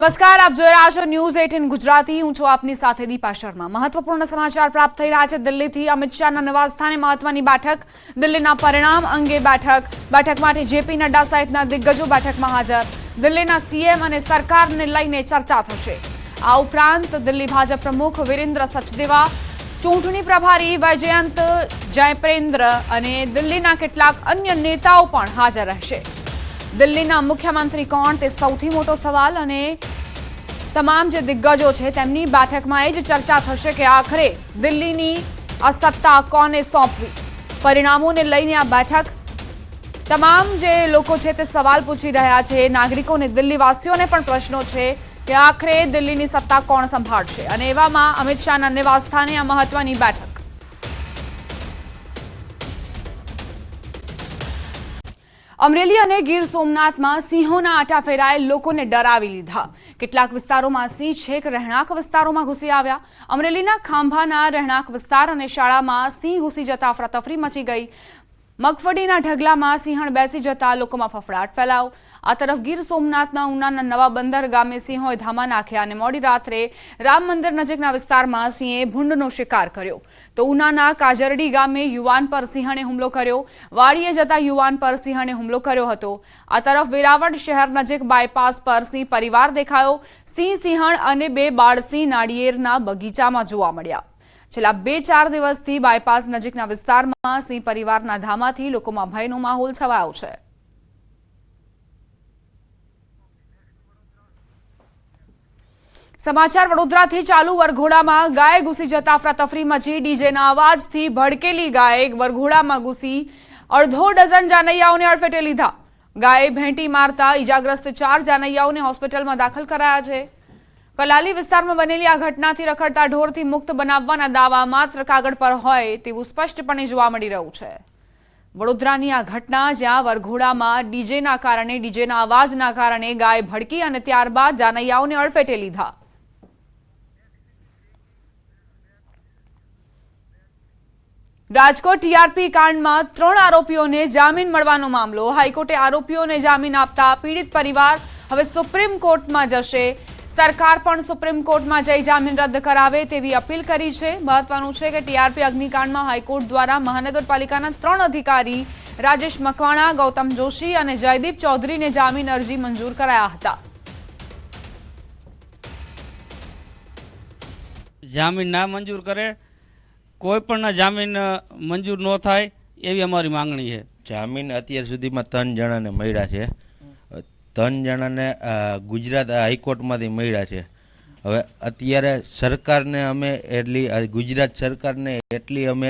નમસ્કાર, આપ જોઈ રહ્યા છો ન્યૂઝ 18 ગુજરાતી। હું છું આપની સાથે દીપા શર્મા। મહત્વપૂર્ણ સમાચાર પ્રાપ્ત થઈ રહ્યા છે દિલ્હીથી। અમિત શાહના નિવાસસ્થાને મહત્વની બેઠક। દિલ્હીના પરિણામ અંગે બેઠક માટે જેપી નડ્ડા સહિતના દિગ્ગજો બેઠકમાં હાજર। દિલ્હીના સીએમ અને સરકારને લઈને ચર્ચા થશે। આ ઉપરાંત દિલ્હી ભાજપ પ્રમુખ વિરેન્દ્ર સચદેવા, ચૂંટણી પ્રભારી વૈજયંત જયપ્રેન્દ્ર અને દિલ્હીના કેટલાક અન્ય નેતાઓ પણ હાજર રહેશે। દિલ્હીના મુખ્યમંત્રી કોણ તે સૌથી મોટો સવાલ અને તમામ જે દિગ્ગજો છે તેમની બેઠકમાં એ જ ચર્ચા થશે કે આખરે દિલ્હીની આ સત્તા કોને સોંપવી। પરિણામોને લઈને આ બેઠક તમામ જે લોકો છે તે સવાલ પૂછી રહ્યા છે। નાગરિકોને, દિલ્હીવાસીઓને પણ પ્રશ્નો છે કે આખરે દિલ્હીની સત્તા કોણ સંભાળશે અને એવામાં અમિત શાહના નિવાસસ્થાને આ મહત્વની બેઠક। અમરેલી અને ગીર સોમનાથમાં સિંહોના આટા ફેરાએ લોકોને ડરાવી લીધા। કેટલાક વિસ્તારોમાં સિંહ છેક રહેણાંક વિસ્તારોમાં ઘૂસી આવ્યા। અમરેલીના ખાંભાના રહેણાંક વિસ્તાર અને શાળામાં સિંહ ઘૂસી જતા અફરાતફરી મચી ગઈ। મગફળીના ઢગલામાં સિંહણ બેસી જતા લોકોમાં ફફડાટ ફેલાયો। આ તરફ ગીર સોમનાથના ઉનાના નવા બંદર ગામે સિંહોએ ધામા નાખ્યા અને મોડી રાત્રે રામ મંદિર નજીકના વિસ્તારમાં સિંહે ભૂંડનો શિકાર કર્યો। તો ઉનાના કાજરડી ગામે યુવાન પર સિંહણે હુમલો કર્યો। વાડીએ જતા યુવાન પર સિંહણે હુમલો કર્યો હતો। આ તરફ વેરાવળ શહેર નજીક બાયપાસ પર સિંહ પરિવાર દેખાયો। સિંહણ અને બે બાળસિંહ નાળિયેરના બગીચામાં જોવા મળ્યા। છેલ્લા 2-4 દિવસથી બાયપાસ નજીકના વિસ્તારમાં સિંહ પરિવારના ધામાથી લોકોમાં ભયનો માહોલ છવાયો છે। સમાચાર વડોદરાથી। ચાલુ વરઘોડામાં ગાય ઘૂસી જતા અફરાતફરી મચી। ડીજેના અવાજથી ભડકેલી ગાય વરઘોડામાં ઘૂસી અડધો ડઝન જાનૈયાઓને અડફેટે લીધા। ગાયે ભેંટી મારતા ઈજાગ્રસ્ત 4 જાનૈયાઓને હોસ્પિટલમાં દાખલ કરાયા છે। કલાલી વિસ્તારમાં બનેલી આ ઘટનાથી રખડતા ઢોરથી મુક્ત બનાવવાના દાવા માત્ર કાગળ પર હોય તેવું સ્પષ્ટપણે જોવા મળી રહ્યું છે। વડોદરાની આ ઘટના જ્યાં વરઘોડામાં ડીજેના અવાજના કારણે ગાય ભડકી અને ત્યારબાદ જાનૈયાઓને અડફેટે લીધા। રાજકોટ ટીઆરપી કાંડમાં 3 આરોપીઓને જામીન મળવાનો મામલો। હાઈકોર્ટે આરોપીઓને જામીન આપતા પીડિત પરિવાર હવે સુપ્રીમ કોર્ટમાં જશે। સરકાર પણ સુપ્રીમ કોર્ટમાં જઈ જામીન રદ કરાવે તેવી અપીલ કરી છે। મહત્વનું છે કે ટીઆરપી અગ્નિકાંડમાં હાઈકોર્ટ દ્વારા મહાનગરપાલિકાના 3 અધિકારી રાજેશ મકવાણા, ગૌતમ જોશી અને જયદીપ ચૌધરીને જામીન અરજી મંજૂર કરાયા હતા। જામીન ના મંજૂર કરે, કોઈ પણ જામીન મંજૂર ન થાય એવી અમારી માંગણી છે। જામીન અત્યાર સુધીમાં 3 જણાને મળ્યા છે। 3 જણાને ગુજરાત હાઈકોર્ટમાંથી મળ્યા છે। હવે અત્યારે સરકારને અમે ગુજરાત સરકારને અમે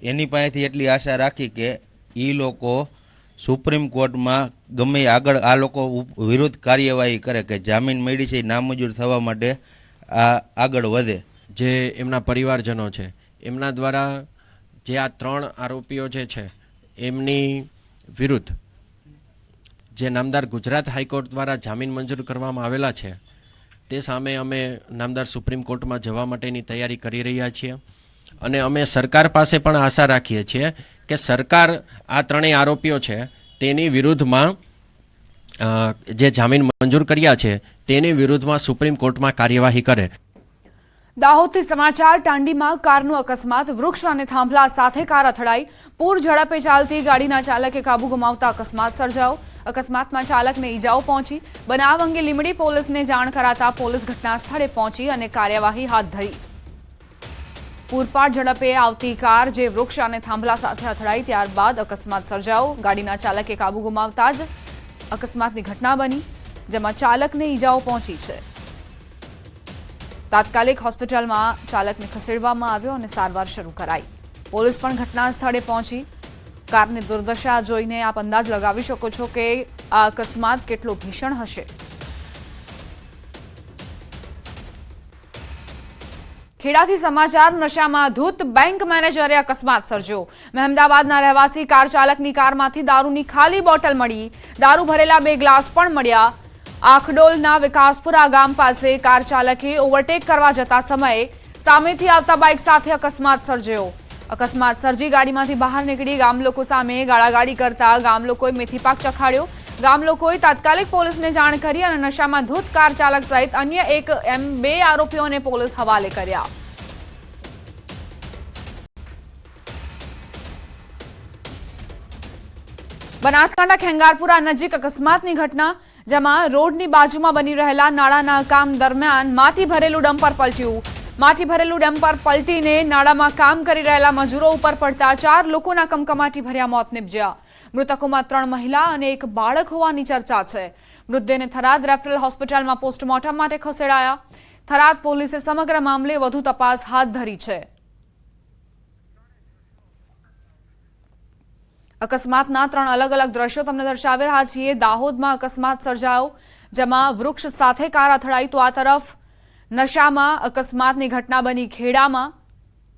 એની પાસેથી એટલી આશા રાખી કે એ લોકો સુપ્રીમ કોર્ટમાં ગમે આગળ આ લોકો વિરુદ્ધ કાર્યવાહી કરે કે જામીન મળી છે એ નામંજૂર થવા માટે આગળ વધે। જે એમના પરિવારજનો છે એમના દ્વારા જે આ 3 આરોપીઓ જે છે એમની વિરુદ્ધ જે નામદાર ગુજરાત હાઈકોર્ટ દ્વારા જામીન મંજૂર કરવામાં આવેલા છે તે સામે અમે નામદાર સુપ્રીમ કોર્ટમાં જવા માટેની તૈયારી કરી રહ્યા છીએ અને અમે સરકાર પાસે પણ આશા રાખીએ છીએ કે સરકાર આ 3 આરોપીઓ છે તેની વિરુદ્ધમાં જે જામીન મંજૂર કર્યા છે તેની વિરુદ્ધમાં સુપ્રીમ કોર્ટમાં કાર્યવાહી કરે। દાહોદથી સમાચાર। ટાંડીમાં કારનો અકસ્માત। વૃક્ષ અને થાંભલા સાથે કાર અથડાઈ। પૂર ઝડપે ચાલતી ગાડીના ચાલકે કાબુ ગુમાવતા અકસ્માત સર્જાયો। અકસ્માતમાં ચાલકને ઈજાઓ પહોંચી। બનાવ અંગે લીંબડી પોલીસને જાણ કરાતા પોલીસ ઘટના સ્થળે પહોંચી અને કાર્યવાહી હાથ ધરી। પૂરપાટ ઝડપે આવતી કાર જે વૃક્ષ અને થાંભલા સાથે અથડાઈ ત્યારબાદ અકસ્માત સર્જાયો। ગાડીના ચાલકે કાબુ ગુમાવતા જ અકસ્માતની ઘટના બની જેમાં ચાલકને ઈજાઓ પહોંચી છે। તાત્કાલિક હોસ્પિટલમાં ચાલકને ખસેડવામાં આવ્યો અને સારવાર શરૂ કરાઈ। પોલીસ પણ ઘટના સ્થળે પહોંચી। કારની દુર્દશા જોઈને આપ અંદાજ લગાવી શકો છો કે આ અકસ્માત કેટલો ભીષણ હશે। ખેડાથી સમાચાર। નશામાં ધૂત બેંક મેનેજરે અકસ્માત સર્જ્યો। મહેમદાબાદના રહેવાસી કાર ચાલકની કારમાંથી દારૂની ખાલી બોટલ મળી। દારૂ ભરેલા 2 ગ્લાસ પણ મળ્યા। આખડોલના વિકાસપુરા ગામ પાસે કાર ચાલકે ઓવરટેક કરવા જતા સમયે સામેથી આવતા બાઇક સાથે અકસ્માત સર્જ્યો। અકસ્માત સર્જી ગાડીમાંથી બહાર નીકળી ગામ લોકો સામે ગાળાગાળી કરતા ગામ લોકોએ મેથીપાક ચખાડ્યો। ગામ લોકોએ તાત્કાલિક પોલીસને જાણ કરી અને નશામાં ધૂત કાર ચાલક સહિત અન્ય બે આરોપીઓને પોલીસ હવાલે કર્યા. બનાસકાંઠા ખેંગારપુરા નજીક અકસ્માતની ઘટના, જેમાં રોડની બાજુમાં બની રહેલા નાળાના કામ દરમિયાન માટી ભરેલું ડમ્પર પલટ્યું. માટી ભરેલું ડમ્પર પલટીને નાળામાં કામ કરી રહેલા મજૂરો ઉપર પડતા 4 લોકોના કમકમાટી ભર્યા મોત નિપજ્યા. મૃતકોમાં 3 મહિલા અને 1 બાળક હોવાની ચર્ચા છે. મૃતદેહને થરાદ રેફરલ હોસ્પિટલમાં પોસ્ટમોર્ટમ માટે ખસેડાયા. થરાદ પોલીસે સમગ્ર મામલે વધુ તપાસ હાથ ધરી છે. અકસ્માતના 3 અલગ અલગ દ્રશ્યો તમને દર્શાવી રહ્યા છીએ. દાહોદમાં અકસ્માત સર્જાયો, જેમાં વૃક્ષ સાથે કાર અથડાઈ, તો આ તરફ નશામાં અકસ્માતની ઘટના બની. ખેડામાં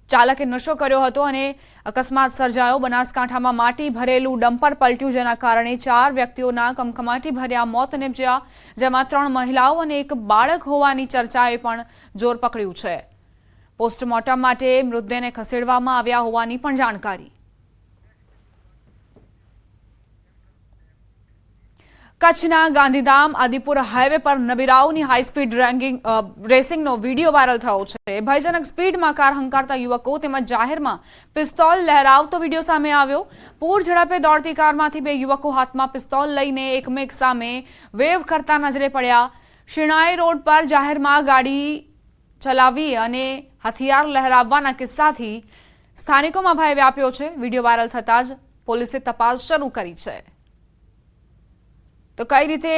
ચાલકે નશો કર્યો હતો અને અકસ્માત સર્જાયો. બનાસકાંઠામાં માટી ભરેલું ડમ્પર પલટ્યું, જેના કારણે 4 વ્યક્તિઓના કમકમાટી ભર્યા મોત નિપજ્યા, જેમાં 3 મહિલાઓ અને 1 બાળક હોવાની ચર્ચાએ પણ જોર પકડ્યું છે. પોસ્ટમોર્ટમ માટે મૃતદેહને ખસેડવામાં આવ્યા હોવાની પણ જાણકારી. કચ્છના ગાંધીધામ આદિપુર હાઈવે પર નબીરાઓની હાઈસ્પીડ રેસિંગનો વિડીયો વાયરલ થયો છે. ભયજનક સ્પીડમાં કાર હંકારતા યુવકો તેમજ જાહેરમાં પિસ્તોલ લહેરાવતો વિડીયો સામે આવ્યો. પૂર ઝડપે દોડતી કારમાંથી 2 યુવકો હાથમાં પિસ્તોલ લઈને એકમેક સામે વેવ કરતા નજરે પડ્યા. શિણાઈ રોડ પર જાહેરમાં ગાડી ચલાવી અને હથિયાર લહેરાવવાના કિસ્સાથી સ્થાનિકોમાં ભય વ્યાપ્યો છે. વિડીયો વાયરલ થતાં જ પોલીસે તપાસ શરૂ કરી છે. તો કઈ રીતે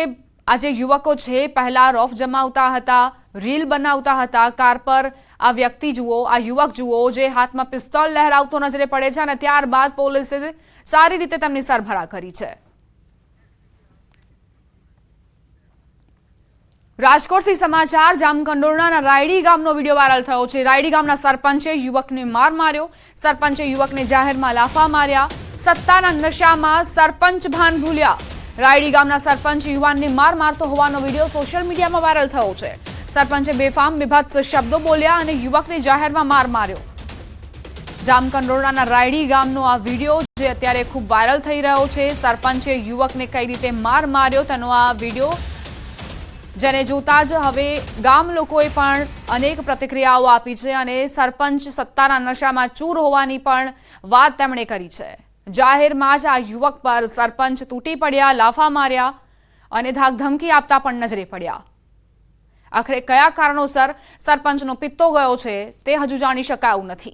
આ જે યુવકો છે પહેલા રોફ જમાવતા હતા, રીલ બનાવતા હતા, કાર પર આ વ્યક્તિ જુઓ, આ યુવક જુઓ જે હાથમાં પિસ્તોલ લહેરાવતો નજરે પડે છે અને ત્યારબાદ પોલીસે સારી રીતે તેમની સરભરા કરી છે. રાજકોટથી સમાચાર. જામકંડોરણાના રાયડી ગામનો વિડીયો વાયરલ થયો છે. રાયડી ગામના સરપંચે યુવકને માર માર્યો. સરપંચે યુવકને જાહેરમાં લાફા માર્યા. સત્તાના નશામાં સરપંચ ભાન ભૂલ્યા. રાયડી ગામના સરપંચ યુવાનને માર મારતો હોવાનો વિડીયો સોશિયલ મીડિયામાં વાયરલ થયો છે. સરપંચે બેફામ બીભત્સ શબ્દો બોલ્યા અને યુવકને જાહેરમાં માર માર્યો. જામકંડોરણાના રાયડી ગામનો આ વિડીયો જે અત્યારે ખૂબ વાયરલ થઈ રહ્યો છે. સરપંચે યુવકને કઈ રીતે માર માર્યો તેનો આ વિડીયો, જેને જોતા જ હવે ગામ લોકોએ પણ અનેક પ્રતિક્રિયાઓ આપી છે અને સરપંચ સત્તાના નશામાં ચૂર હોવાની પણ વાત તેમણે કરી છે. જાહેરમાં જ આ યુવક પર સરપંચ તૂટી પડ્યા, લાફા માર્યા અને ધાકધમકી આપતા પણ નજરે પડ્યા. આખરે કયા કારણોસર સરપંચનો પિત્તો ગયો છે તે હજુ જાણી શકાયું નથી.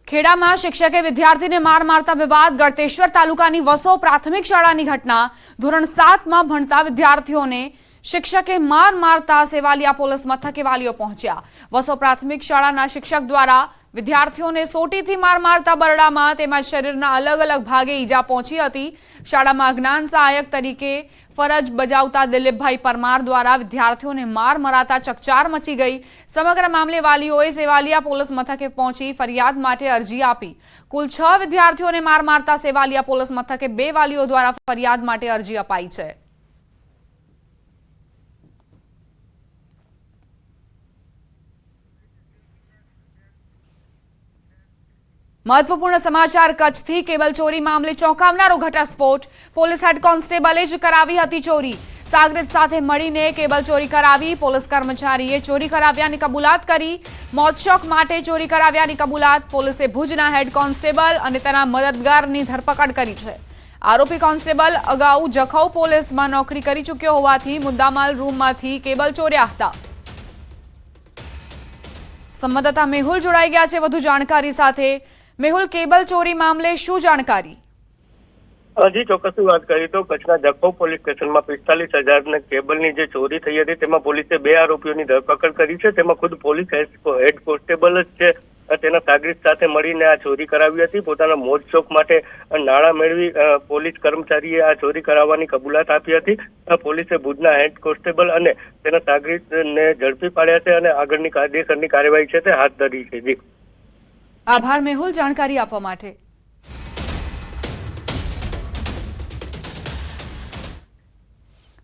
ખેડામાં શિક્ષકે વિદ્યાર્થીને માર મારતા વિવાદ. ગળતેશ્વર તાલુકાની વસો પ્રાથમિક શાળાની ઘટના. ધોરણ 7માં ભણતા વિદ્યાર્થીઓને શિક્ષકે માર મારતા સેવાલિયા પોલીસ મથકે વાલીઓ પહોંચ્યા. વસો પ્રાથમિક શાળાના શિક્ષક દ્વારા વિદ્યાર્થીઓને સોટીથી માર મારતા બરડામાં તેમજ શરીરના અલગ અલગ ભાગે ઈજા પહોંચી હતી. શાળામાં જ્ઞાન સહાયક તરીકે ફરજ બજાવતા દિલીપભાઈ પરમાર દ્વારા વિદ્યાર્થીઓને માર મરાતા ચકચાર મચી ગઈ. સમગ્ર મામલે વાલીઓએ સેવાલિયા પોલીસ મથકે પહોંચી ફરિયાદ માટે અરજી આપી. કુલ 6 વિદ્યાર્થીઓને માર મારતા સેવાલિયા પોલીસ મથકે 2 વાલીઓ દ્વારા ફરિયાદ માટે અરજી અપાઈ છે. મહત્વપૂર્ણ સમાચાર. કચ્છથી કેબલ ચોરી મામલે ચોંકાવનારો ઘટસ્ફોટ. પોલીસ હેડ કોન્સ્ટેબલે જ કરાવી હતી ચોરી. સાગરીત સાથે મળીને કેબલ ચોરી કરાવી. પોલીસ કર્મચારીએ ચોરી કરાવ્યાની કબૂલાત કરી. મોતશોક માટે ચોરી કરાવ્યાની કબૂલાત. પોલીસે ભુજના હેડ કોન્સ્ટેબલ અને તેના મદદગારની ધરપકડ કરી છે. આરોપી કોન્સ્ટેબલ અગાઉ જખૌ પોલીસમાં નોકરી કરી ચૂક્યો હોવાથી મુદ્દામાલ રૂમમાંથી કેબલ ચોર્યા હતા. સંવાદદાતા મેહુલ જોડાઈ ગયા છે વધુ જાણકારી સાથે. મેહુલ, કેબલ ચોરી મામલે શું જાણકારી? જી, ચોક્કસની વાત કરીએ તો કચ્છના જખૌ પોલીસ સ્ટેશનમાં 45,000 કેબલની જે ચોરી થઈ હતી તેમાં પોલીસે 2 આરોપીઓની ધરપકડ કરી છે. તેમાં ખુદ પોલીસ હેડ કોન્સ્ટેબલ જ છે તેના સાગરીત સાથે મળીને આ ચોરી કરાવી હતી. પોતાના મોજ શોખ માટે નાણાં મેળવી પોલીસ કર્મચારીએ આ ચોરી કરાવવાની કબૂલાત આપી હતી. પોલીસે ભુજના હેડ કોન્સ્ટેબલ અને તેના સાગરીતને ઝડપી પાડ્યા છે અને આગળની કાયદેસરની કાર્યવાહી છે તે હાથ ધરી છે. જી, આભાર મેહુલ જાણકારી આપવા માટે.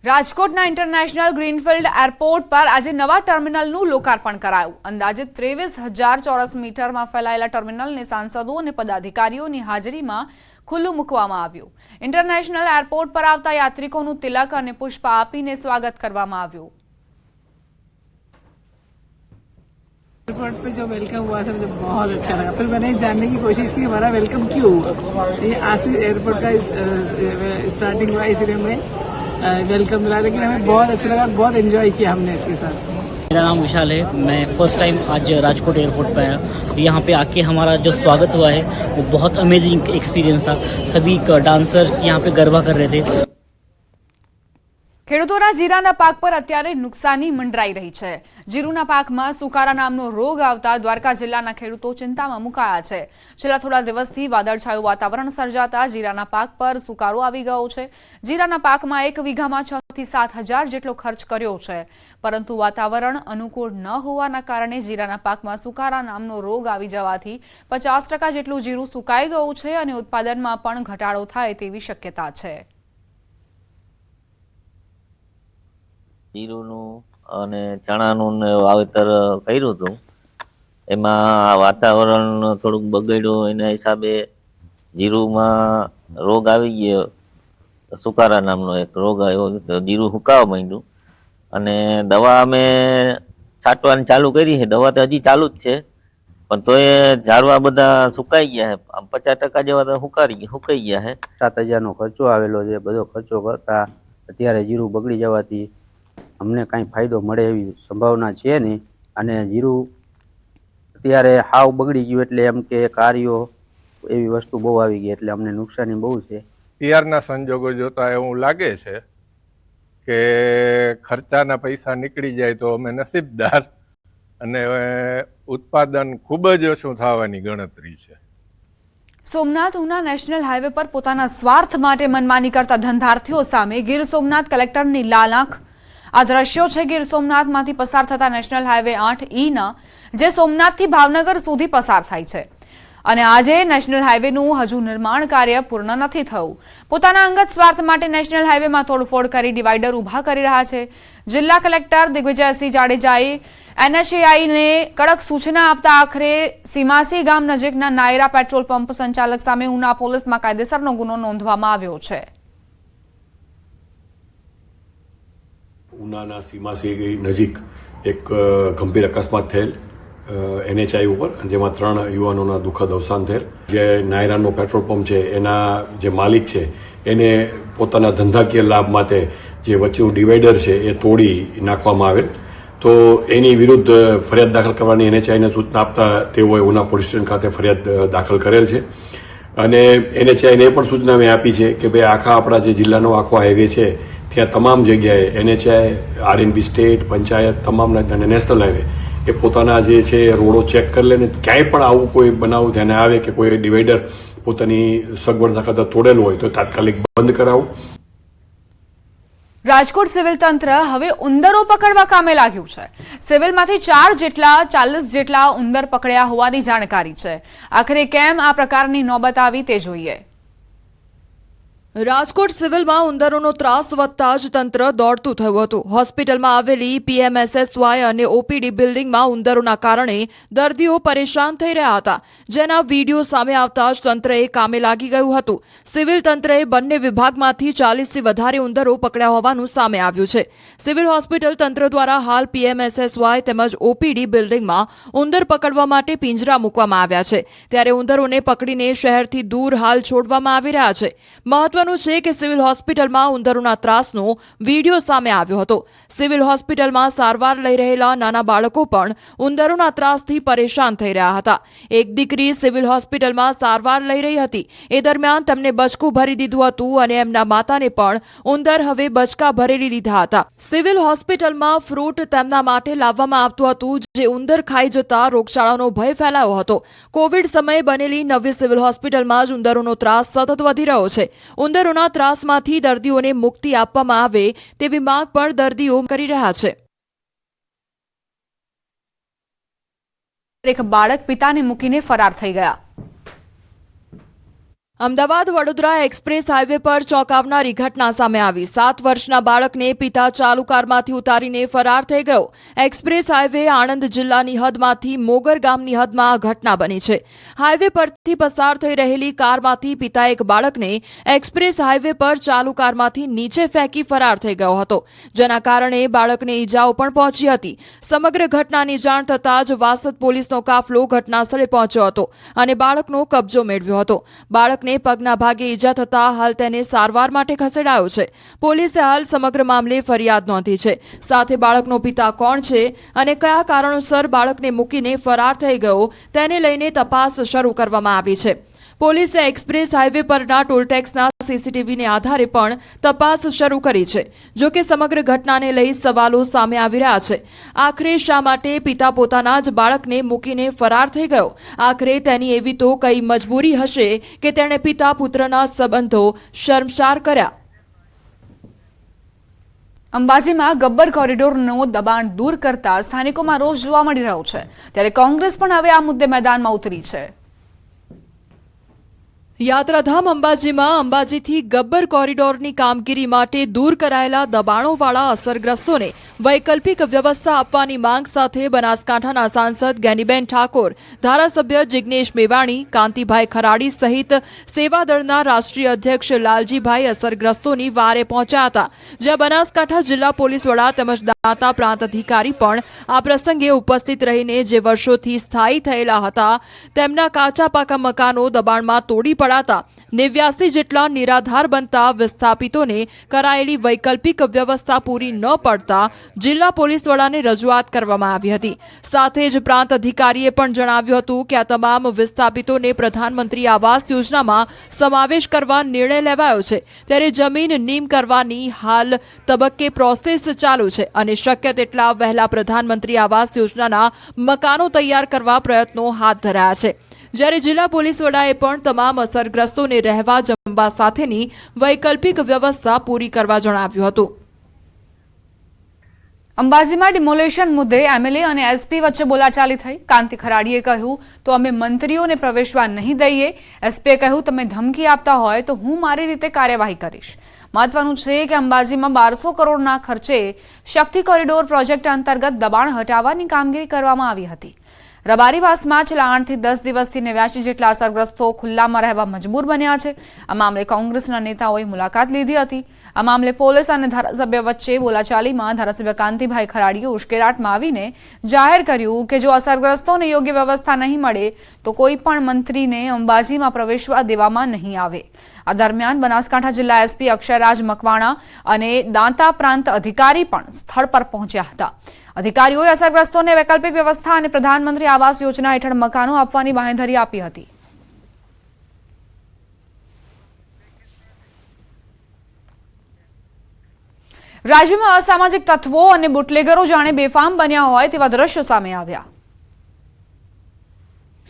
રાજકોટના ઇન્ટરનેશનલ ગ્રીનફિલ્ડ એરપોર્ટ પર આજે નવા ટર્મિનલનું લોકાર્પણ કરાયું. અંદાજે 23,000 ચોરસ મીટરમાં ફેલાયેલા ટર્મિનલને સાંસદો અને પદાધિકારીઓની હાજરીમાં ખુલ્લું મૂકવામાં આવ્યું. ઇન્ટરનેશનલ એરપોર્ટ પર આવતા યાત્રિકોનું તિલક અને પુષ્પ આપીને સ્વાગત કરવામાં આવ્યું. एयरपोर्ट पे जो वेलकम हुआ था मुझे बहुत अच्छा लगा. फिर मैंने जानने की कोशिश की हमारा वेलकम क्यों हुआ. ये आज से एयरपोर्ट का स्टार्टिंग हुआ इसलिए हमें वेलकम मिला, लेकिन हमें बहुत अच्छा लगा, बहुत एंजॉय किया हमने इसके साथ. मेरा नाम विशाल है. मैं फर्स्ट टाइम आज राजकोट एयरपोर्ट पे आया. यहाँ पे आके हमारा जो स्वागत हुआ है वो बहुत अमेजिंग एक्सपीरियंस था. सभी डांसर यहाँ पे गरबा कर रहे थे. ખેડૂતોના જીરાના પાક પર અત્યારે નુકસાની મંડરાઈ રહી છે. જીરુના પાકમાં સુકારા નામનો રોગ આવતા દ્વારકા જિલ્લાના ખેડૂતો ચિંતામાં મુકાયા છે. છેલ્લા થોડા દિવસથી વાદળછાયું વાતાવરણ સર્જાતા જીરાના પાક પર સુકારો આવી ગયો છે. જીરાના પાકમાં 1 વીઘામાં 6 થી 7 હજાર જેટલો ખર્ચ કર્યો છે, પરંતુ વાતાવરણ અનુકૂળ ન હોવાના કારણે જીરાના પાકમાં સુકારા નામનો રોગ આવી જવાથી 50% જેટલું જીરું સુકાઈ ગયું છે અને ઉત્પાદનમાં પણ ઘટાડો થાય તેવી શક્યતા છે. જીરુનું અને ચણાનું વાવેતર કર્યું હતું. એમાં વાતાવરણ થોડુંક બગડ્યું, એના હિસાબે જીરુમાં રોગ આવી ગયો. સુકારા નામનો એક રોગ આવ્યો, તો જીરું હુકાવા માંડ્યું અને દવા અમે છાંટવાની ચાલુ કરી છે. દવા તો હજી ચાલુ જ છે, પણ તો એ ઝાડવા બધા સુકાઈ ગયા છે. 50% જેવા તો સુકાઈ ગયા છે. 7,000નો ખર્ચો આવેલો છે. બધો ખર્ચો કરતા અત્યારે જીરું બગડી જવાથી અમને કાંઈ ફાયદો મળે એવી સંભાવના છે નહીં. અને જીરું અત્યારે હાવ બગડી ગયું એટલે એમ કે કાર્યો એવી વસ્તુ બહુ આવી ગઈ એટલે અમને નુકસાની બહુ છે. અત્યારના સંજોગો જોતા એવું લાગે છે કે ખર્ચાના પૈસા નીકળી જાય તો અમે નસીબદાર, અને ઉત્પાદન ખૂબ જ ઓછું થવાની ગણતરી છે. સોમનાથ ઉના નેશનલ હાઈવે પર પોતાના સ્વાર્થ માટે મનમાની કરતા ધંધાર્થીઓ સામે ગીર સોમનાથ કલેક્ટરની લાલ આંખ. આ દ્રશ્યો છે ગીર સોમનાથમાંથી પસાર થતા નેશનલ હાઈવે 8E જે સોમનાથથી ભાવનગર સુધી પસાર થાય છે. અને આજે નેશનલ હાઈવેનું હજુ નિર્માણ કાર્ય પૂર્ણ નથી થયું. પોતાના અંગત સ્વાર્થ માટે નેશનલ હાઈવેમાં તોડફોડ કરી ડિવાઈડર ઊભા કરી રહ્યા છે. જિલ્લા કલેક્ટર દિગ્વિજયસિંહ જાડેજાએ NHAIને કડક સૂચના આપતા આખરે સીમાસી ગામ નજીકના નાયરા પેટ્રોલ પંપ સંચાલક સામે ઉના પોલીસમાં કાયદેસરનો ગુનો નોંધવામાં આવ્યો છે. ઉનાના સીમાસી નજીક એક ગંભીર અકસ્માત થયેલ NHI ઉપર, જેમાં 3 યુવાનોના દુઃખદ અવસાન થયેલ. જે નાયરાનો પેટ્રોલ પંપ છે એના જે માલિક છે એને પોતાના ધંધાકીય લાભ માટે જે વચ્ચેનું ડિવાઈડર છે એ તોડી નાખવામાં આવેલ. તો એની વિરુદ્ધ ફરિયાદ દાખલ કરવાની NHIને સૂચના આપતા તેઓએ ઉના પોલીસ સ્ટેશન ખાતે ફરિયાદ દાખલ કરેલ છે. અને NHIને એ પણ સૂચના મેં આપી છે કે ભાઈ આખા આપણા જે જિલ્લાનો આખો હાઈવે છે ત્યાં તમામ જગ્યાએ NHI, RNB સ્ટેટ, પંચાયત તમામના અને નેશનલ હાઈવે એ પોતાના જે છે રોડો ચેક કરી લે ને ક્યાંય પણ આવું કોઈ બનાવ ધ્યાને આવે કે કોઈ ડિવાઈડર પોતાની સગવડતા કરતાં તોડેલું હોય તો તાત્કાલિક બંધ કરાવવું. રાજકોટ સિવિલ તંત્ર હવે ઉંદરો પકડવા કામે લાગ્યું છે. સિવિલમાંથી 40 જેટલા ઉંદર પકડ્યા હોવાની જાણકારી છે. આખરે કેમ આ પ્રકારની નોબત આવી તે જોઈએ. રાજકોટ સિવિલમાં ઉંદરોનો ત્રાસ વધતા જ તંત્ર દોડતું થયું હતું. હોસ્પિટલમાં આવેલી PMSSY અને OPD બિલ્ડિંગમાં ઉંદરોના કારણે દર્દીઓ પરેશાન થઈ રહ્યા હતા, જેના વિડીયો સામે આવતા જ તંત્રએ કામે લાગી ગયું હતું. સિવિલ તંત્રએ બંને વિભાગમાંથી 40થી વધારે ઉંદરો પકડ્યા હોવાનું સામે આવ્યું છે. સિવિલ હોસ્પિટલ તંત્ર દ્વારા હાલ PMSSY તેમજ OPD બિલ્ડિંગમાં ઉંદર પકડવા માટે પિંજરા મૂકવામાં આવ્યા છે. ત્યારે ઉંદરોને પકડીને શહેરથી દૂર હાલ છોડવામાં આવી રહ્યા છે. મહત્વનું છે કે સિવિલ હોસ્પિટલમાં ઉંદરોના ત્રાસનો વિડીયો સામે આવ્યો હતો. સિવિલ હોસ્પિટલમાં સારવાર લઈ રહેલા નાના બાળકો પણ ઉંદરોના ત્રાસથી પરેશાન થઈ રહ્યા હતા. એક દીકરી સિવિલ હોસ્પિટલમાં સારવાર લઈ રહી હતી. એ દરમિયાન તેમને બચકું ભરી દીધું હતું અને એમના માતાને પણ ઉંદર હવે બચકા ભરેલી લીધા હતા. સિવિલ હોસ્પિટલમાં ફ્રૂટ તેમના માટે લાવવામાં આવતું હતું, જે ઉંદર ખાઈ જતા રોગચાળાનો ભય ફેલાયો હતો. કોવિડ સમયે બનેલી નવી સિવિલ હોસ્પિટલમાં જ ઉંદરોનો ત્રાસ સતત વધી રહ્યો છે. ઉંદરોના ત્રાસમાંથી દર્દીઓને મુક્તિ આપવામાં આવે તેવી માંગ પણ દર્દીઓ કરી રહ્યા છે. એક બાળક પિતાને મૂકીને ફરાર થઈ ગયા. અમદાવાદ વડોદરા એક્સપ્રેસ હાઈવે પર ચોંકાવનારી ઘટના સામે આવી 7 વર્ષના બાળકને પિતા ચાલુ કારમાંથી ઉતારીને ફરાર થઈ ગયો. એક્સપ્રેસ હાઈવે આણંદ જિલ્લાની હદમાંથી મોગર ગામની હદમાં આ ઘટના બની છે. હાઈવે પરથી પસાર થઈ રહેલી કારમાંથી પિતાએ એક બાળકને એક્સપ્રેસ હાઈવે પર ચાલુ કારમાંથી નીચે ફેંકી ફરાર થઈ ગયો હતો, જેના કારણે બાળકને ઈજાઓ પણ પહોંચી હતી. સમગ્ર ઘટનાની જાણ થતાં જ વાસદ પોલીસનો કાફલો ઘટનાસ્થળે પહોંચ્યો હતો અને બાળકનો કબજો મેળવ્યો હતો. બાળકને પગના ભાગે ઈજા થતા હાલ તેને સારવાર માટે ખસેડાયો છે. પોલીસે હાલ સમગ્ર મામલે ફરિયાદ નોંધી છે. સાથે બાળકનો પિતા કોણ છે અને કયા કારણોસર બાળકને મૂકીને ફરાર થઈ ગયો તેને લઈને તપાસ શરૂ કરવામાં આવી છે. પોલીસે એક્સપ્રેસ હાઈવે પરના ટોલટેક્સના સીસીટીવીને આધારે પણ તપાસ શરૂ કરી છે. જો કે સમગ્ર ઘટનાને લઈ સવાલો સામે આવી રહ્યા છે. આખરે શા માટે પિતા પોતાના જ બાળકને મૂકીને ફરાર થઈ ગયો? આખરે તેની એવી તો કઈ મજબૂરી હશે કે તેણે પિતા પુત્રના સંબંધો શર્મસાર કર્યા? અંબાજીમાં ગબ્બર કોરિડોરનું દબાણ દૂર કરતા સ્થાનિકોમાં રોષ જોવા મળી રહ્યો છે. ત્યારે કોંગ્રેસ પણ હવે આ મુદ્દે મેદાનમાં ઉતરી છે. યાત્રાધામ અંબાજીમાં અંબાજીથી ગબ્બર કોરિડોરની કામગીરી માટે દૂર કરાયેલા દબાણોવાળા અસરગ્રસ્તોને વૈકલ્પિક વ્યવસ્થા આપવાની માંગ સાથે બનાસકાંઠાના સાંસદ ગેનીબેન ઠાકોર, ધારાસભ્ય જિગ્નેશ મેવાણી, કાંતિભાઈ ખરાડી સહિત સેવાદળના રાષ્ટ્રીય અધ્યક્ષ લાલજીભાઈ અસરગ્રસ્તોની વારે પહોંચ્યા હતા. જ્યાં બનાસકાંઠા જિલ્લા પોલીસ વડા તેમજ દાંતા પ્રાંત અધિકારી પણ આ પ્રસંગે ઉપસ્થિત રહીને જે વર્ષોથી સ્થાયી થયેલા હતા તેમના કાચા પાકા મકાનો દબાણમાં તોડી પડાતા 89 જેટલા નિરાધાર બનતા વિસ્થાપિતોને કરાયેલી વૈકલ્પિક વ્યવસ્થા પૂરી ન પડતા જિલ્લા પોલીસ વડાને રજૂઆત કરવામાં આવી હતી. સાથે જ પ્રાંત અધિકારીએ પણ જણાવ્યું હતું કે આ તમામ વિસ્થાપિતોને પ્રધાનમંત્રી આવાસ યોજનામાં સમાવેશ કરવા નિર્ણય લેવાયો છે. ત્યારે જમીન નીમ કરવાની હાલ તબક્કે પ્રોસેસ ચાલુ છે અને શક્ય તેટલા વહેલા પ્રધાનમંત્રી આવાસ યોજનાના મકાનો તૈયાર કરવા પ્રયત્નો હાથ ધરાયા છે. જ્યારે જિલ્લા પોલીસ વડાએ પણ તમામ અસરગ્રસ્તોને રહેવા જમવા સાથેની વૈકલ્પિક વ્યવસ્થા પૂરી કરવા જણાવ્યું હતું. અંબાજીમાં ડિમોલેશન મુદ્દે એમએલએ અને એસપી વચ્ચે બોલાચાલી થઈ. કાંતિ ખરાડીએ કહ્યું તો અમે મંત્રીઓને પ્રવેશવા નહીં દઈએ. એસપીએ કહ્યું તમે ધમકી આપતા હોય તો હું મારી રીતે કાર્યવાહી કરીશ. મહત્વનું છે કે અંબાજીમાં 1200 કરોડના ખર્ચે શક્તિ કોરિડોર પ્રોજેક્ટ અંતર્ગત દબાણ હટાવવાની કામગીરી કરવામાં આવી હતી. રબારીવાસમાં છેલ્લા 8 થી 10 દિવસથી 89 જેટલા અસરગ્રસ્તો ખુલ્લામાં રહેવા મજબૂર બન્યા છે. આ મામલે કોંગ્રેસના નેતાઓએ મુલાકાત લીધી હતી. આ મામલે પોલીસ અને ધારાસભ્ય વચ્ચે બોલાચાલીમાં ધારાસભ્ય કાંતિભાઈ ખરાડીએ ઉશ્કેરાટમાં આવીને જાહેર કર્યું કે જો અસરગ્રસ્તોને યોગ્ય વ્યવસ્થા નહીં મળે તો કોઈ પણ મંત્રીને અંબાજીમાં પ્રવેશવા દેવામાં નહીં આવે. આ દરમિયાન બનાસકાંઠા જિલ્લા એસપી અક્ષયરાજ મકવાણા અને દાંતા પ્રાંત અધિકારી પણ સ્થળ પર પહોંચ્યા હતા. અધિકારીઓએ અસરગ્રસ્તોને વૈકલ્પિક વ્યવસ્થા અને પ્રધાનમંત્રી આવાસ યોજના હેઠળ મકાનો આપવાની બાંહેધરી આપી હતી. રાજ્યમાં અસામાજિક તત્વો અને બુટલેગરો જાણે બેફામ બન્યા હોય તેવા દ્રશ્યો સામે આવ્યા.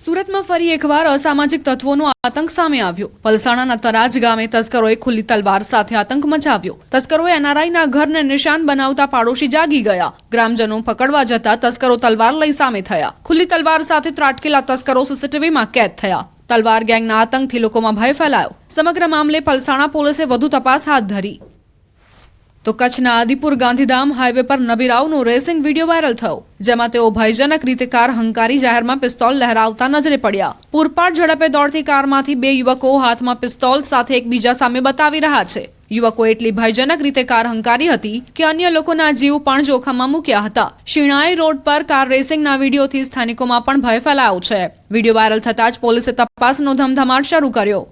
સુરતમાં ફરી એકવાર અસામાજિક તત્વોનો આતંક સામે આવ્યો. પલસાણાના તરાજ ગામે તસ્કરોએ ખુલ્લી તલવાર સાથે આતંક મચાવ્યો. તસ્કરોએ એનઆરઆઈના ઘરને નિશાન બનાવતા પાડોશી જાગી ગયા. ગ્રામજનો પકડવા જતા તસ્કરો તલવાર લઈ સામે થયા. ખુલ્લી તલવાર સાથે ત્રાટકેલા તસ્કરો સીસીટીવીમાં કેદ થયા. તલવાર ગેંગના આતંકથી લોકોમાં ભય ફેલાયો. સમગ્ર મામલે પલસાણા પોલીસે વધુ તપાસ હાથ ધરી. તો કચ્છના આદિપુર ગાંધીધામ હાઈવે પર નબીરાવનો રેસિંગ વિડીયો વાયરલ થયો. જેમાં તેઓ ભયજનક રીતે કાર હંકારી જાહેરમાં પિસ્તોલ લહેરાવતા નજરે પડ્યા. પૂરપાટ ઝડપે દોડતી કારમાંથી 2 યુવકો હાથમાં પિસ્તોલ સાથે એકબીજા સામે બતાવી રહ્યા છે. યુવકો એટલી ભયજનક રીતે કાર હંકારી હતી કે અન્ય લોકોના જીવ પણ જોખમમાં મૂક્યા હતા. શિણાઈ રોડ પર કાર રેસિંગના વિડીયોથી સ્થાનિકોમાં પણ ભય ફેલાયો છે. વિડીયો વાયરલ થતાં જ પોલીસે તપાસનો ધમધમાટ શરૂ કર્યો.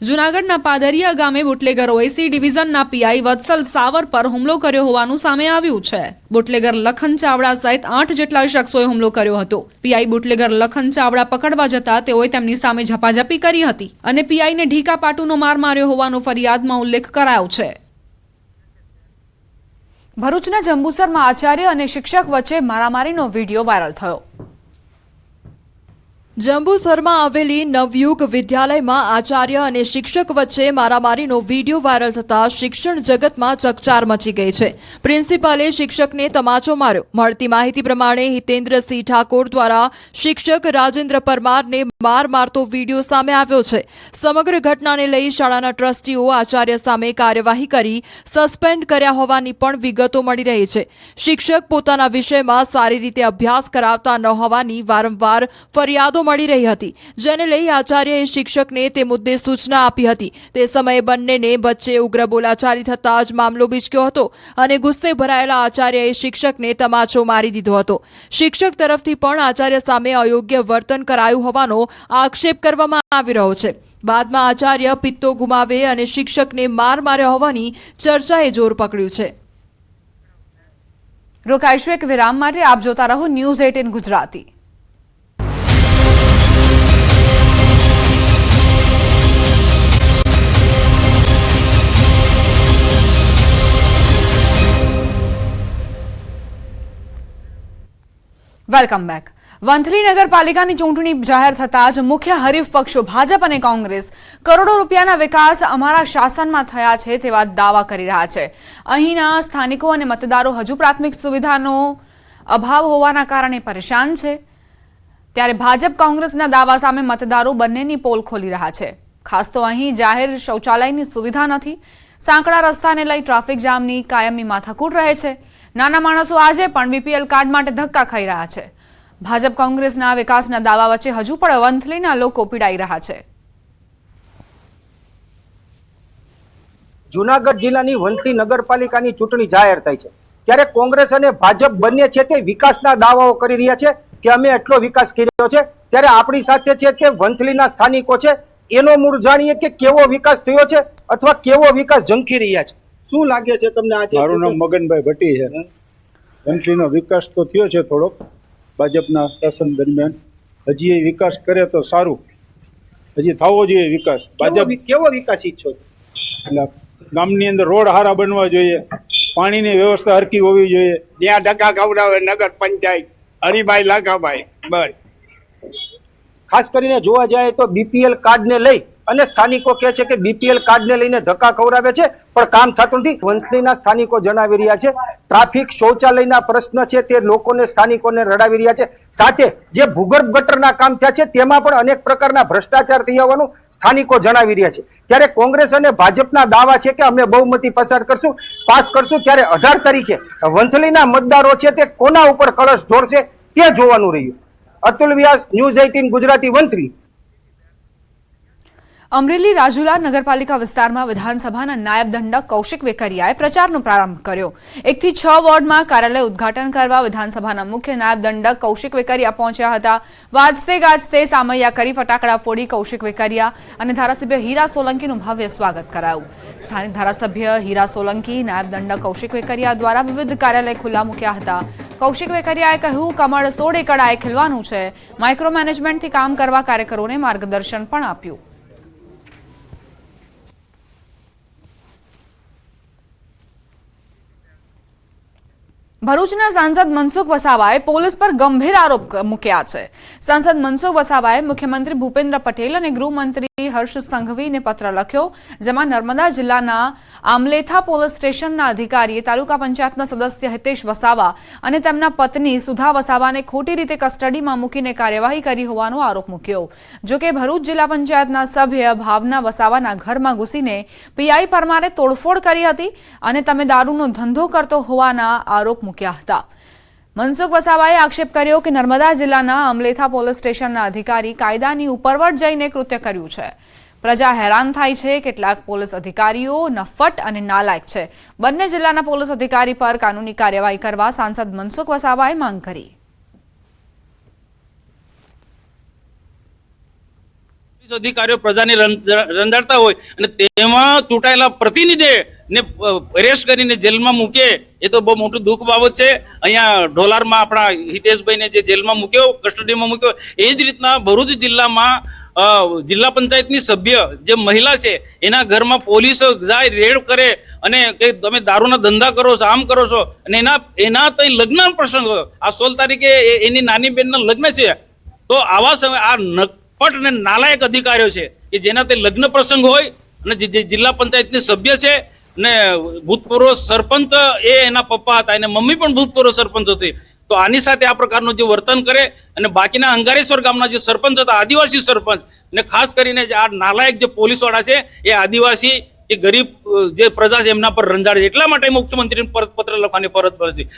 જૂનાગઢના પાદરિયા ગામે બુટલેગરોએ સી ડિવિઝનના પીઆઈ વત્સલ સાવર પર હુમલો કર્યો હોવાનું સામે આવ્યું છે. બુટલેગર લખન ચાવડા સહિત 8 જેટલા શખ્સોએ હુમલો કર્યો હતો. પીઆઈ બુટલેગર લખન ચાવડા પકડવા જતા તેઓએ તેમની સામે ઝપાઝપી કરી હતી અને પીઆઈને ઢીકા પાટુનો માર માર્યો હોવાનો ફરિયાદમાં ઉલ્લેખ કરાયો છે. ભરૂચના જંબુસરમાં આચાર્ય અને શિક્ષક વચ્ચે મારામારીનો વિડીયો વાયરલ થયો. જંબુસરમાં આવેલી નવયુગ વિદ્યાલયમાં આચાર્ય અને શિક્ષક વચ્ચે મારામારીનો વિડીયો વાયરલ થતા શિક્ષણ જગતમાં ચકચાર મચી ગઈ છે. પ્રિન્સિપાલે શિક્ષકને તમાચો માર્યો. મળતી માહિતી પ્રમાણે હિતેન્દ્રસિંહ ઠાકોર દ્વારા શિક્ષક રાજેન્દ્ર પરમારને માર મારતો વિડીયો સામે આવ્યો છે. સમગ્ર ઘટનાને લઈ શાળાના ટ્રસ્ટીઓ આચાર્ય સામે કાર્યવાહી કરી સસ્પેન્ડ કર્યા હોવાની પણ વિગતો મળી રહી છે. શિક્ષક પોતાના વિષયમાં સારી રીતે અભ્યાસ કરાવતા ન હોવાની વારંવાર ફરિયાદો મળી રહી હતી, જેને લઈ આચાર્યએ શિક્ષકને તે મુદ્દે સૂચના આપી હતી. તે સમયે બંનેને વચ્ચે ઉગ્ર બોલાચાલી થતા જ મામલો બીચક્યો હતો અને ગુસ્સે ભરાયેલા આચાર્યએ શિક્ષકને તમાચો મારી દીધો હતો. શિક્ષક તરફથી પણ આચાર્ય સામે અયોગ્ય વર્તન કરાયું હોવાનો આક્ષેપ કરવામાં આવી રહ્યો છે. બાદમાં આચાર્ય પિત્તો ગુમાવે અને શિક્ષકને માર માર્યા હોવાની ચર્ચાએ જોર પકડ્યું છે. રોકાઈશું એક વિરામ માટે. આપ જોતા રહો news 18 Gujarati. Welcome back. Vanthali નગરપાલિકાની ચૂંટણી જાહેર થતાં જ મુખ્ય હરીફ પક્ષો ભાજપ અને કોંગ્રેસ કરોડો રૂપિયાના વિકાસ અમારા શાસનમાં થયા છે તેવા દાવા કરી રહ્યા છે. અહીંના સ્થાનિકો અને મતદારો હજુ પ્રાથમિક સુવિધાનો અભાવ હોવાના કારણે પરેશાન છે. ત્યારે ભાજપ કોંગ્રેસના દાવા સામે મતદારો બંનેની પોલ ખોલી રહ્યા છે. ખાસ તો અહીં જાહેર શૌચાલયની સુવિધા નથી. સાંકડા રસ્તાને લઈ ટ્રાફિક જામની કાયમી માથાકૂટ રહે છે. નાના માણસો આજે પણ બીપીએલ કાર્ડ માટે ધક્કા ખાઈ રહ્યા છે. ભાજપ કોંગ્રેસના વિકાસના દાવા વચ્ચે હજુ પણ વંથલીના લોકો પીડાઈ રહ્યા છે. જૂનાગઢ જિલ્લાની વંથલી નગરપાલિકાની ચૂંટણી જાહેર થઈ છે ત્યારે કોંગ્રેસ અને ભાજપ બંને છે તે વિકાસના દાવાઓ કરી રહ્યા છે કે અમે એટલો વિકાસ કર્યો છે. ત્યારે આપણી સાથે છે તે વંથલીના સ્થાનિકો છે. એનો મૂળ જાણીએ કે કેવો વિકાસ થયો છે અથવા કેવો વિકાસ ઝંખી રહ્યા છે. શું લાગે છે તમને આજે? મારું નામ મગનભાઈ ભટ્ટી છે. વંથલીનો વિકાસ તો થયો છે થોડોક ભાજપના શાસન દરમિયાન. હજી એ વિકાસ કરે તો સારું, હજી થવો જોઈએ વિકાસ. ભાજપ કેવો વિકાસ ઈચ્છો છો? એટલે ગામની અંદર રોડ સારા બનવા જોઈએ, પાણીની વ્યવસ્થા હરકી હોવી જોઈએ. ત્યાં ધક્કા ખવડાવે નગર પંચાયત હરિભાઈ લાખાભાઈ બસ. ખાસ કરીને જોવા જાય તો બીપીએલ કાર્ડ ને લઈ અને સ્થાનિકો કહે છે કે બીપીએલ કાર્ડ ને લઈને ધક્કા ખવડાવે છે પણ કામ થતું નથી. વંથલીના સ્થાનિકો જણાવી રહ્યા છે ટ્રાફિક શૌચાલયના પ્રશ્ન છે તે લોકોને સ્થાનિકોને રડાવી રહ્યા છે. સાથે જે ભૂગર્ભ ગટરના કામ થયા છે તેમાં પણ અનેક પ્રકારના ભ્રષ્ટાચાર થઈ હોવાનું સ્થાનિકો જણાવી રહ્યા છે. ત્યારે કોંગ્રેસ અને ભાજપના દાવા છે કે અમે બહુમતી પાસ કરશું. ત્યારે 18 તારીખે વંથલીના મતદારો છે તે કોના ઉપર કળશ ઢોળશે તે જોવાનું રહ્યું. અતુલ વ્યાસ, ન્યૂઝ 18 ગુજરાતી, વંથલી. અમરેલી રાજુલા નગરપાલિકા વિસ્તારમાં વિધાનસભાના નાયબ દંડક કૌશિક વેકરિયાએ પ્રચારનો પ્રારંભ કર્યો. 1 થી 6 વોર્ડમાં કાર્યાલય ઉદ્ઘાટન કરવા વિધાનસભાના મુખ્ય નાયબ દંડક કૌશિક વેકરિયા પહોંચ્યા હતા. વાજતે ગાજતે સામૈયા કરી ફટાકડા ફોડી કૌશિક વેકરિયા અને ધારાસભ્ય હીરા સોલંકીનું ભવ્ય સ્વાગત કરાયું. સ્થાનિક ધારાસભ્ય હીરા સોલંકી નાયબ દંડક કૌશિક વેકરિયા દ્વારા વિવિધ કાર્યાલય ખુલ્લા મૂક્યા હતા. કૌશિક વેકરિયાએ કહ્યું, કમળ 16 એકડાએ ખીલવાનું છે. માઇક્રો મેનેજમેન્ટથી કામ કરવા કાર્યકરોને માર્ગદર્શન પણ આપ્યું. ભરૂચના સાંસદ મનસુખ વસાવાએ પોલીસ પર ગંભીર આરોપ મૂક્યા છે. સાંસદ મનસુખ વસાવાએ મુખ્યમંત્રી ભૂપેન્દ્ર પટેલ અને ગૃહમંત્રી હર્ષ સંઘવીને પત્ર લખ્યો, જેમાં નર્મદા જિલ્લાના આમલેથા પોલીસ સ્ટેશનના અધિકારીએ તાલુકા પંચાયતના સદસ્ય હિતેશ વસાવા અને તેમના પત્ની સુધા વસાવાને ખોટી રીતે કસ્ટડીમાં મૂકીને કાર્યવાહી કરી હોવાનો આરોપ મૂક્યો. જોકે ભરૂચ જિલ્લા પંચાયતના સભ્ય ભાવના વસાવાના ઘરમાં ઘૂસીને પીઆઈ પરમારે તોડફોડ કરી હતી અને તમે દારૂનો ધંધો કરતો હોવાના આરોપ મૂક્યા હતા. મનસુખ વસાવાએ આક્ષેપ કર્યો કે નર્મદા જિલ્લાના અમલેથા પોલીસ સ્ટેશનના અધિકારી કાયદાની ઉપરવટ જઈને કૃત્ય કર્યું છે. પ્રજા હેરાન થાય છે. કેટલાક પોલીસ અધિકારીઓ નફ્ફટ અને નાલાયક છે. બંને જિલ્લાના પોલીસ અધિકારી પર કાનૂની કાર્યવાહી કરવા સાંસદ મનસુખ વસાવાએ માંગ કરી. અધિકારીઓ પ્રજાને રંજાડતા હોય અને તેમાં ચૂંટાયેલા પ્રતિનિધિ ને અરેસ્ટ કરીને જેલમાં મૂકે એ તો બહુ મોટું દુઃખ બાબત છે. અહીંયા ઢોલારમાં આપણા હિતેશભાઈને જે જેલમાં મૂક્યો, કસ્ટડીમાં મૂક્યો, એ જ રીતના ભરૂચ જિલ્લામાં જિલ્લા પંચાયતની સભ્ય જે મહિલા છે એના ઘરમાં પોલીસ જાય, રેડ કરે અને કે તમે દારૂના ધંધા કરો છો, આમ કરો છો, અને એના લગ્ન પ્રસંગ આ 16 તારીખે એની નાની બેનના લગ્ન છે તો આવા સમય આ નકપટ અને નાલાયક અધિકારીઓ છે કે જેના તે લગ્ન પ્રસંગ હોય અને જે જિલ્લા પંચાયતની સભ્ય છે ને ભૂતપૂર્વ સરપંચ એ એના પપ્પા હતા, એને મમ્મી પણ ભૂતપૂર્વ સરપંચ હતી, તો આની સાથે આ પ્રકારનું જે વર્તન કરે અને બાકીના અંગારેશ્વર ગામના જે સરપંચ હતા, આદિવાસી સરપંચ, ને ખાસ કરીને આ નાલાયક જે પોલીસવાળા છે એ આદિવાસી કે ગરીબ જે પ્રજા છે એમના પર રંજાડે છે. એટલા માટે મુખ્યમંત્રીને પત્ર લખવાની ફરજ પડે છે.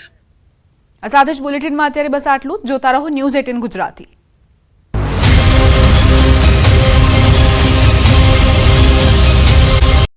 આ સાથે જ બુલેટિનમાં અત્યારે બસ આટલું જ. જોતા રહો News 18 ગુજરાતી.